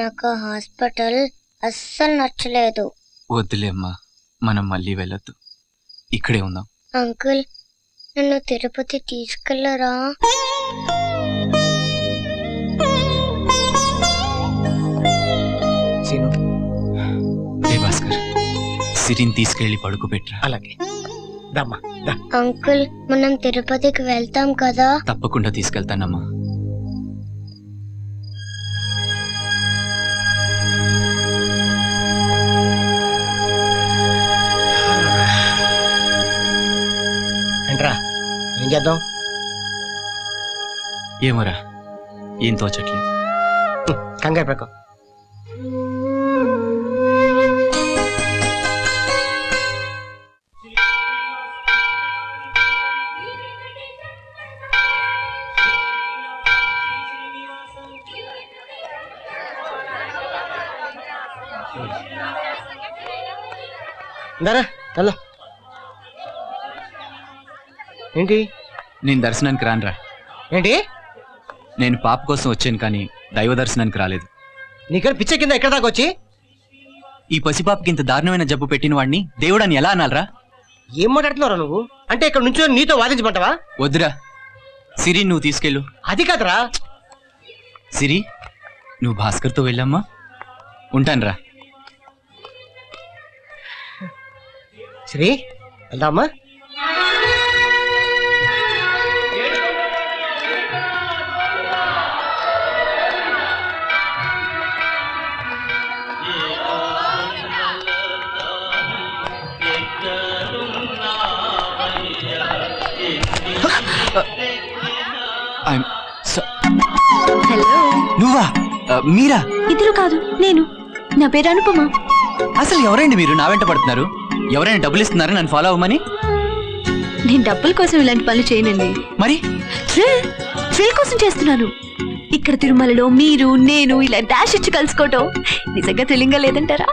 నాకు హాస్పిటల్ అస్సలు నచ్చలేదు. వద్దులేమ్మా, మనం మళ్ళీ వెళ్ళొద్దు, ఇక్కడే ఉందాం. అంకుల్, నన్ను తిరుపతి తీసుకెళ్ళరా? భాస్కర్, సిరిని తీసుకెళ్లి పడుకోబెట్టరా. అలాగే. అంకుల్, మనం తిరుపతికి వెళ్తాం కదా? తప్పకుండా తీసుకెళ్తానమ్మా. ఏంట్రా, ఏం చేద్దాం? ఏమోరా, ఏం తోచట్లేదు. కంగారు పడకు. ఏంటి? నేను దర్శనానికి రానురా. ఏంటి? నేను పాప కోసం వచ్చాను కానీ దైవ దర్శనానికి రాలేదు. నీకు పిచ్చ కింద ఎక్కడ దాకా వచ్చి? ఈ పసిపాపకి ఇంత దారుణమైన జబ్బు పెట్టిన వాడిని దేవుడని ఎలా అనాలరా? ఏం మాట్లాడుతున్నారా నువ్వు? అంటే ఇక్కడ నుంచి నీతో వాదించమంటావా? వద్దురా, సిరి నువ్వు తీసుకెళ్ళు. అది కాదురా. సిరి, నువ్వు భాస్కర్తో వెళ్ళమ్మా. ఉంటానురా. సిరి, వెళ్దామా? నువ్వా? మీరా? ఇద్దరు కాదు, నేను. నా పేరు అనుపమ. అసలు ఎవరండి మీరు? నా వెంట పడుతున్నారు? ఎవరైనా డబ్బులు ఇస్తున్నారా నన్ను ఫాలో అవ్వమని? నేను డబ్బుల కోసం ఇలాంటి పనులు చేయనండి. మరి థ్రిల్ కోసం చేస్తున్నాను. ఇక్కడ తిరుమలలో మీరు నేను ఇలా డాష్ ఇచ్చి కలుసుకోవటం నిజంగా థ్రిల్లింగ్ గా లేదంటారా?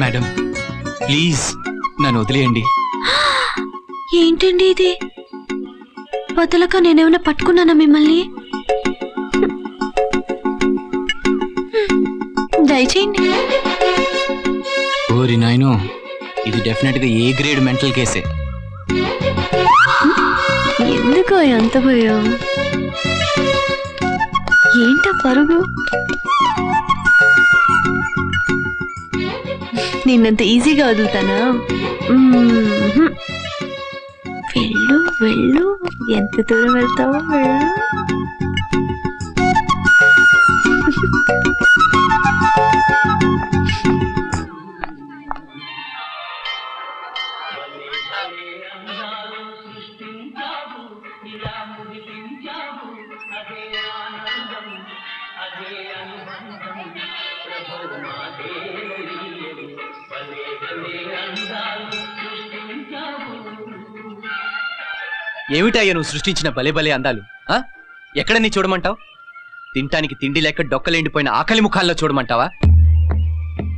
మేడం, ప్లీజ్ నన్ను వదిలేయండి. ఏంటండి ఇది? వదలక నేనేమైనా పట్టుకున్నానా మిమ్మల్ని? దయచేయండి. ఓరి నాయనో, ఇది డెఫినెట్ గా ఏ గ్రేడ్ మెంటల్ కేసే. ఎందుకో అంత భయం? ఏంట పరుగు? నిన్నంత ఈజీగా వదులుతానా? వెళ్ళు వెళ్ళు, ఎంత దూరం వెళ్తావో వెళ్ళు. ఏమిటయ్యా నువ్వు సృష్టించిన భలే భలే అందాలు? ఎక్కడ నీ చూడమంటావు? తింటానికి తిండి లేక డొక్కలేండిపోయిన ఆకలి ముఖాల్లో చూడమంటావా?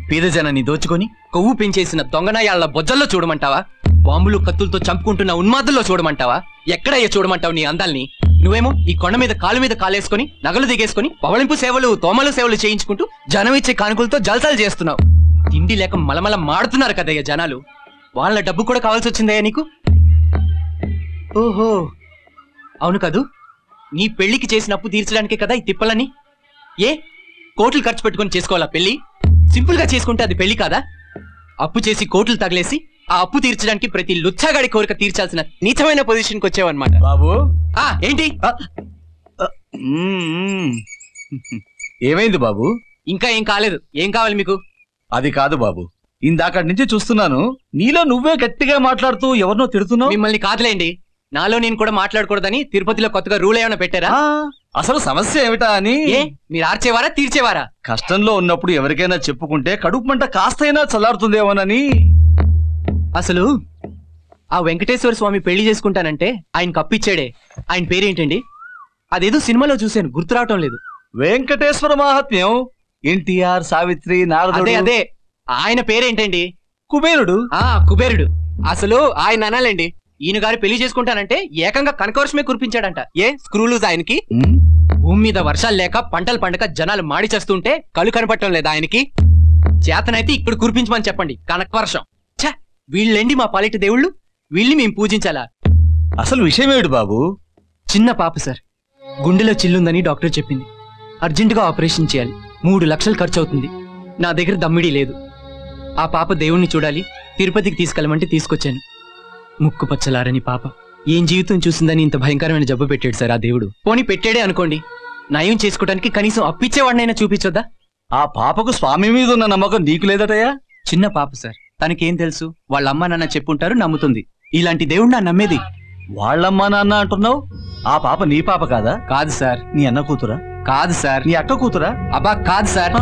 పేద జనాన్ని దోచుకొని కొవ్వు పెంచేసిన దొంగనాయాళ్ల బొజ్జల్లో చూడమంటావా? బాంబులు కత్తులతో చంపుకుంటున్న ఉన్మాదుల్లో చూడమంటావా? ఎక్కడయ్యా చూడమంటావు నీ అందాల్ని? నువ్వేమో ఈ కొండ మీద కాలు మీద కాలేసుకొని నగలు దిగేసుకొని పవళింపు సేవలు తోమలు సేవలు చేయించుకుంటూ జనం ఇచ్చే కానుకలతో జల్సాలు చేస్తున్నావు. తిండి లేక మలమల మాడుతున్నారు కదయ్యా జనాలు. వాళ్ళ డబ్బు కూడా కావాల్సి వచ్చిందయ్యా నీకు? ఓహో, అవును కదూ. నీ పెళ్లికి చేసిన అప్పు తీర్చడానికే కదా ఈ తిప్పలని. ఏ కోట్లు ఖర్చు పెట్టుకొని చేసుకోవాలా పెళ్లి? సింపుల్ గా చేసుకుంటే అది పెళ్లి కాదా? అప్పు చేసి కోట్లు తగిలేసి ఆ అప్పు తీర్చడానికి ప్రతి లుచ్చాగాడి కోరిక తీర్చాల్సిన నీచమైన పొజిషన్కి వచ్చావన్నమాట. బాబు, ఏంటి? ఏమైంది బాబు? ఇంకా ఏం కాలేదు. ఏం కావాలి మీకు? అది కాదు బాబు, ఇందాకటి నుంచి చూస్తున్నాను నీలో నువ్వే గట్టిగా మాట్లాడుతూ ఎవరినో తిడుతున్నావు. మిమ్మల్ని కాదులేండి, నాలో నేను కూడా మాట్లాడకూడదని తిరుపతిలో కొత్తగా రూల్ ఏమైనా పెట్టారా? అసలు సమస్య ఏమిటా అని. మీరు ఆర్చేవారా తీర్చేవారా? కష్టంలో ఉన్నప్పుడు ఎవరికైనా చెప్పుకుంటే కడుపు మంట కాస్తైనా చల్లారుతుందేమోనని. అసలు ఆ వెంకటేశ్వర స్వామి పెళ్లి చేసుకుంటానంటే ఆయన కప్పిచ్చాడే, ఆయన పేరేంటండి? అదేదో సినిమాలో చూశాను, గుర్తు రావటం లేదు. వెంకటేశ్వర మహాత్మ్యం. ఎన్టీఆర్, సావిత్రి, నారదుడు. అదే ఆయన పేరేంటండి? కుబేరుడు. కుబేరుడు. అసలు ఆయన అనాలండి, ఈయన గారు పెళ్లి చేసుకుంటానంటే ఏకంగా కనకవర్షమే కురిపించాడంట. ఏ స్క్రూలు ఆయనకి? భూమి మీద వర్షాలు లేక పంటలు పండక జనాలు మాడి చేస్తుంటే కళ్ళు కనపడటం లేదా ఆయనకి? చేతనైతే ఇక్కడ కురిపించమని చెప్పండి కనక వర్షం. ఛ, వీళ్ళండి మా పాలిటి దేవుళ్ళు, వీళ్ళని మేము పూజించాలా? అసలు విషయం ఏమిటి బాబు? చిన్న పాప సార్, గుండెలో చిల్లుందని డాక్టర్ చెప్పింది. అర్జెంటుగా ఆపరేషన్ చేయాలి. 3 లక్షలు ఖర్చు అవుతుంది. నా దగ్గర దమ్మిడీ లేదు. ఆ పాప దేవుణ్ణి చూడాలి, తిరుపతికి తీసుకెళ్ళమంటే తీసుకొచ్చాను. ముక్కు పచ్చలారని పాప ఏం జీవితం చూసిందని ఇంత భయంకరమైన జబ్బు పెట్టాడు సార్ ఆ దేవుడు. పోనీ పెట్టాడే అనుకోండి, నయం చేసుకోవడానికి కనీసం అప్పిచ్చేవాడినైనా చూపించొద్దా? ఆ పాపకు స్వామి మీద ఉన్న నమ్మకం నీకు లేదటయ్యా? చిన్న పాప సార్, తనకేం తెలుసు? వాళ్ళ అమ్మ నాన్న చెప్పుంటారు, నమ్ముతుంది. ఇలాంటి దేవుడు నా నమ్మేది. వాళ్ళమ్మా నాన్న అంటున్నావు, ఆ పాప నీ పాప కాదా? కాదు సార్. నీ అన్న కూతురా? కాదు సార్. నీ అక్క కూతురా? అబ్బా కాదు సార్.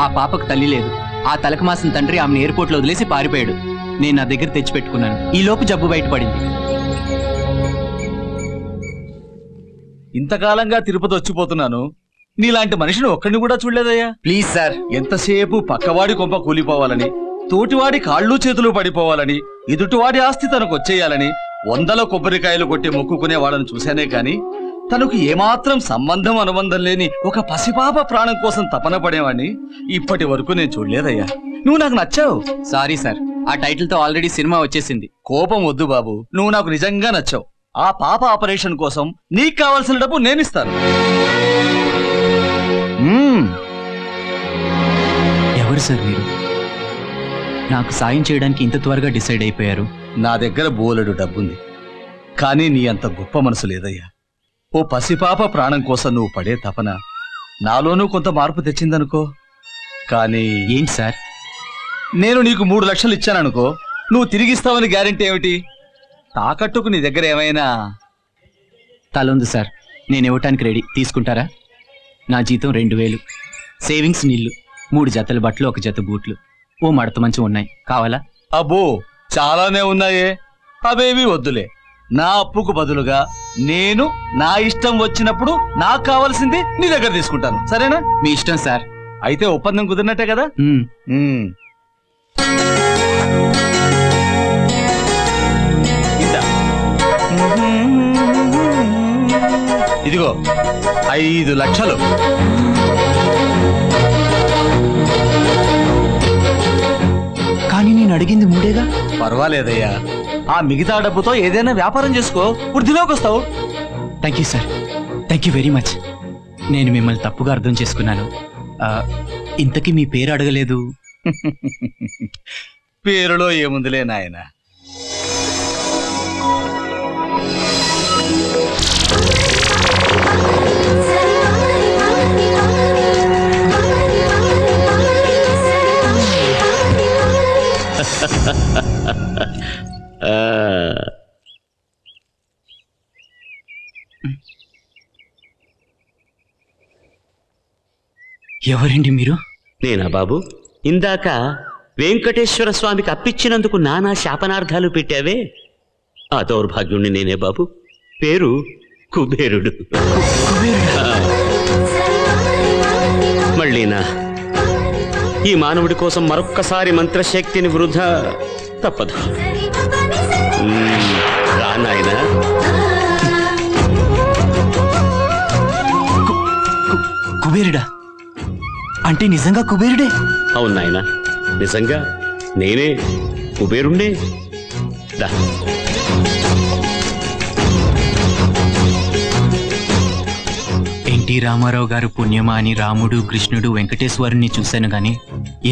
ఆ పాపకు తల్లి లేదు. ఆ తలకు మాసిన తండ్రి ఆమెను ఎయిర్పోర్ట్ లో వదిలేసి పారిపోయాడు. నేను నా దగ్గర తెచ్చిపెట్టుకున్నాను. ఈ లోపు జబ్బు బయటపడింది. ఇంతకాలంగా తిరుపతి వచ్చిపోతున్నాను, నీలాంటి మనిషిని ఒక్కడిని కూడా చూడలేదయ్యా. Please sir. ఎంతసేపు పక్కవాడి కొంప కూలిపోవాలని, తోటివాడి కాళ్ళు చేతులు పడిపోవాలని, ఎదుటివాడి ఆస్తి తనకు వచ్చేయాలని 100 కొబ్బరికాయలు కొట్టి మొక్కుకునే వాళ్ళని చూశానే కాని, తనకు ఏమాత్రం సంబంధం అనుబంధం లేని ఒక పసిపాప ప్రాణం కోసం తపన పడేవాడిని ఇప్పటి వరకు నేను చూడలేదయ్యా. నువ్వు నాకు నచ్చావు. సారీ సార్, ఆ టైటిల్ తో ఆల్రెడీ సినిమా వచ్చేసింది. కోపం వద్దు బాబు, నువ్వు నాకు నిజంగా నచ్చావు. ఆ పాప ఆపరేషన్ కోసం నీకు కావాల్సిన డబ్బు నేనిస్తాను. ఎవరు సార్ మీరు? నాకు సాయం చేయడానికి ఇంత త్వరగా డిసైడ్ అయిపోయారు? నా దగ్గర బోలెడు డబ్బుంది, కానీ నీ అంత గొప్ప మనసు లేదయ్యా. ఓ పసిపాప ప్రాణం కోసం నువ్వు పడే తపన నాలోనూ కొంత మార్పు తెచ్చిందనుకో. కానీ ఏంటి సార్? నేను నీకు 3 లక్షలు ఇచ్చాననుకో, నువ్వు తిరిగిస్తావని గ్యారెంటీ ఏమిటి? తాకట్టుకు నీ దగ్గర ఏమైనా? తలుంది సార్, నేను ఇవ్వటానికి రెడీ. తీసుకుంటారా? నా జీతం 2000, సేవింగ్స్ నీళ్లు, 3 జతల బట్టలు, 1 జత బూట్లు, ఓ మడత మంచం ఉన్నాయి. కావాలా? అబ్బో చాలానే ఉన్నాయే, అవేవి వద్దులే. నా అప్పుకు బదులుగా నేను నా ఇష్టం వచ్చినప్పుడు నాకు కావాల్సింది నీ దగ్గర తీసుకుంటాను, సరేనా? మీ ఇష్టం సార్. అయితే ఒప్పందం కుదిరినట్టే కదా? ఇందా. ఇదిగో 5 లక్షలు. కానీ నేను అడిగింది 3గా. పర్వాలేదయ్యా, ఆ మిగతా డబ్బుతో ఏదైనా వ్యాపారం చేసుకో, వృద్ధిలోకి వస్తావు. Thank you sir, thank you very much. నేను మిమ్మల్ని తప్పుగా అర్థం చేసుకున్నాను. ఇంతకీ మీ పేరు అడగలేదు. పేరులో ఏముందిలే నాయన. ఎవరండి మీరు? నేనా బాబు? ఇందాక వెంకటేశ్వర స్వామికి అప్పిచ్చినందుకు నానా శాపనార్థాలు పెట్టావే, ఆ దౌర్భాగ్యుణ్ణి నేనే బాబు. పేరు కుబేరుడు. మళ్ళీనా ఈ మానవుడి కోసం మరొక్కసారి మంత్రశక్తిని వృధా తప్పదు. రా నాయనా. కుబేరుడా? అంటే నిజంగా కుబేరుడే? అవును నాయనా, నిజంగా నేనే కుబేరుణ్ణే. దా. ఎన్టీ రామారావు గారు పుణ్యమా అని రాముడు, కృష్ణుడు, వెంకటేశ్వరుని చూశాను గాని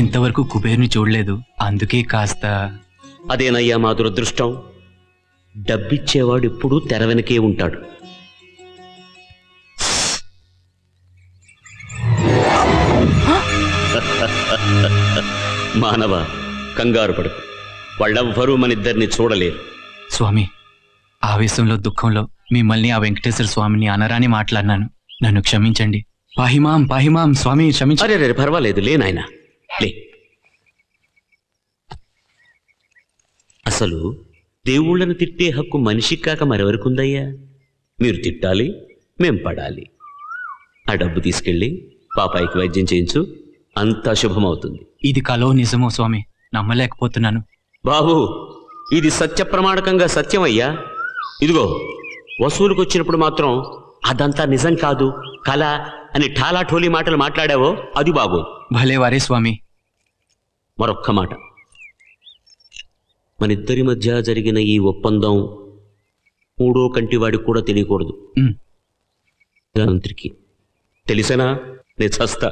ఇంతవరకు కుబేరుని చూడలేదు. అందుకే కాస్త. అదేనయ్యా మా దురదృష్టం. డబ్బిచ్చేవాడు ఎప్పుడూ తెర వెనకే ఉంటాడు. మానవ, కంగారు పడకు. వాళ్ళెవ్వరూ మనిద్దరిని చూడలేరు. స్వామి, ఆవేశంలో దుఃఖంలో మిమ్మల్ని, ఆ వెంకటేశ్వర స్వామిని అనరాని మాట్లాడినాను. నన్ను క్షమించండి. పాహిమాం పాహిమాం స్వామి, క్షమించండి. అరే పర్వాలేదు, లే నాయనా లే. అసలు దేవుళ్ళను తిట్టే హక్కు మనిషికి కాక మరెవరికుందయ్యా? మీరు తిట్టాలి, మేం పడాలి. ఆ డబ్బు తీసుకెళ్ళి పాపాయికి వైద్యం చేయించు, అంతా శుభమవుతుంది. ఇది కలో నిజమో స్వామి? నమ్మలేకపోతున్నాను. బాబు, ఇది సత్య ప్రమాణకంగా సత్యం అయ్యా. ఇదిగో, వసూలుకు వచ్చినప్పుడు మాత్రం అదంతా నిజం కాదు, కళ అని ఠాలాఠోలి మాటలు మాట్లాడావో అది బాగోదు. భలే వారే స్వామి. మరొక్క మాట, మనిద్దరి మధ్య జరిగిన ఈ ఒప్పందం మూడో కంటి వాడికి కూడా తెలియకూడదు. మంత్రికి తెలిసేనా నేను చస్తా.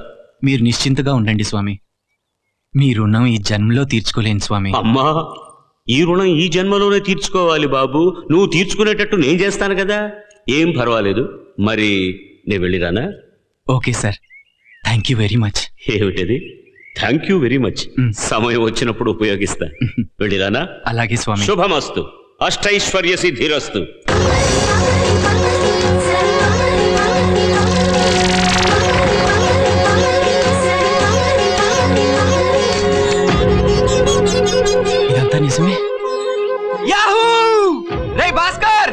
మీరు నిశ్చింతగా ఉండండి స్వామి. మీ రుణం ఈ జన్మలో తీర్చుకోలేను స్వామి. అమ్మా, ఈ రుణం ఈ జన్మలోనే తీర్చుకోవాలి బాబు. నువ్వు తీర్చుకునేటట్టు నేను చేస్తాను కదా, ఏం పర్వాలేదు. మరి నేను వెళ్ళిరానా? Okay sir, thank you very much. ఏమిటది థ్యాంక్ యూ వెరీ మచ్? సమయం వచ్చినప్పుడు ఉపయోగిస్తా. వెళ్ళిరానా? అలాగే స్వామి. శుభమస్తు, అష్టైశ్వర్య సిద్ధిరస్తు. ఇదంతా నిజమే. యాహూ! రే భాస్కర్,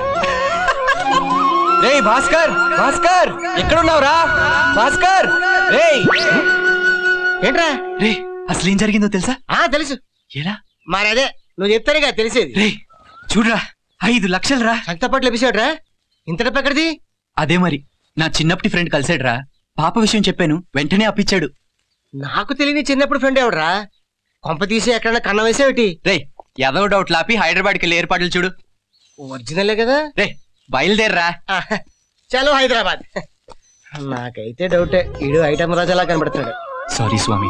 రే భాస్కర్, భాస్కర్ ఎక్కడున్నావురా భాస్కర్? రే ఏంట్రా? రే అసలు ఏం జరిగిందో తెలుసా? తెలుసు. ఎలా? మరి అదే నువ్వు చెప్తారుగా తెలిసేది. రే చూడరా, 5 లక్షలు రా. సంతపట్లు ఎపిసోడ్రా? ఇంత డబ్బు ఎక్కడిది? అదే మరి, నా చిన్నప్పటి ఫ్రెండ్ కలిసాడురా. పాప విషయం చెప్పాను, వెంటనే అప్పిచ్చాడు. నాకు తెలియని చిన్నప్పుడు ఫ్రెండ్ ఎవడరా? కొంప తీసి ఎక్కడన్నా కన్నం వేసేవిటి? రే ఏదో డౌట్ లాపి హైదరాబాద్కి వెళ్ళి ఏర్పాట్లు చూడు. ఒరిజినలే కదా. రే బయలుదేరరా. చలో హైదరాబాద్. నాకైతే డౌటే, ఈడు ఐటమ్ రాజాలా కనబడుతున్నాడు. సారీ స్వామి,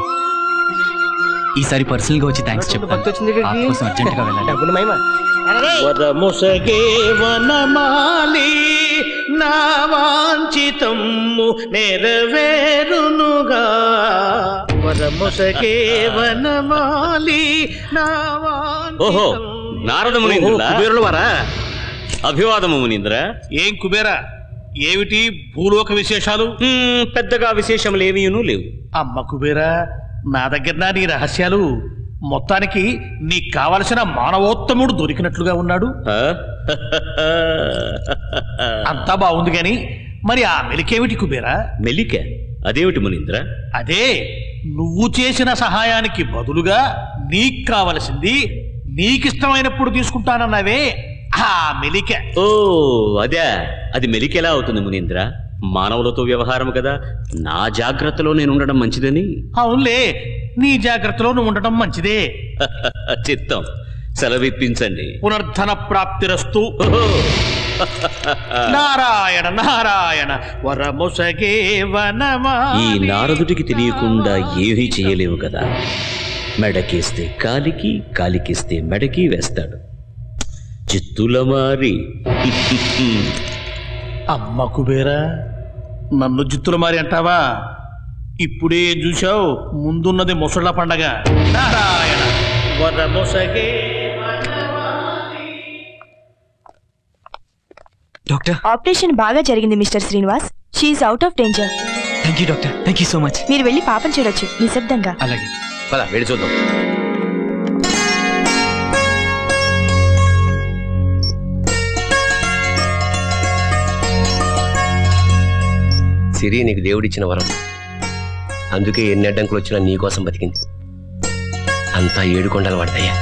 ఈసారి పర్సనల్ గా వచ్చి థ్యాంక్స్ చెప్తాను. పాప కోసం అర్జెంట్ గా వెళ్ళాలి. డబ్బులు మైమా. వరముసగే వనమాలి నా వాంఛితము నెరవేరునుగా. వరముసగే వనమాలి నా ఓహో, నారద మునీంద్రుల వారా? అభివాదము మునీంద్ర. ఏం కుబేరా, ఏమిటి భూలోక విశేషాలు? పెద్దగా విశేషములేమీను లేవు. అమ్మ కుబేరా, నా దగ్గర నీ రహస్యాలు. మొత్తానికి నీకు కావలసిన మానవోత్తముడు దొరికినట్లుగా ఉన్నాడు. అంతా బాగుంది గాని మరి ఆ మెలికేమిటి కుబేరా? మెలిక అదేమిటి మునీంద్ర? అదే నువ్వు చేసిన సహాయానికి బదులుగా నీకు కావలసింది నీకిష్టమైనప్పుడు తీసుకుంటానన్నావే, ఆ మెలిక. ఓ అదే, అది మెలికెలా అవుతుంది మునీంద్ర? మానవులతో వ్యవహారం కదా, నా జాగ్రత్తలో నేను ఉండడం మంచిదని. అవునులే, నీ జాగ్రత్తలో నువ్వు ఉండటం మంచిదే. చిత్తం, సెలవిప్పించండి. పునర్ధన ప్రాప్తిరస్తు. నారాయణ నారాయణ వరముసగే వనమాలి. ఈ నారదుడికి తెలియకుండా ఏమీ చేయలేవు కదా. మెడకేస్తే కాలికి, కాలికేస్తే మెడకి వేస్తాడు. చిత్తుల మారి. అమ్మ కుబేరా, నన్ను జిత్తుల మారి అంటావా? ఇప్పుడే చూశావు, ముందున్నది ముసళ్ళ పండగ. నారాయణ వరముసగే. డాక్టర్, ఆపరేషన్ బాగా జరిగింది mister Srinivas. She's out of danger. Thank you doctor, thank you so much. మీరు వెళ్ళి పాపం చూడొచ్చు నిశ్శబ్దంగా. అలాగే. పద వెళ్ళి చూద్దాం. సిరి నీకు దేవుడిచ్చిన వరం, అందుకే ఎన్ని అడ్డంకులు వచ్చినా నీకోసం బతికింది. అంతా 7 కొండలు పడతాయా.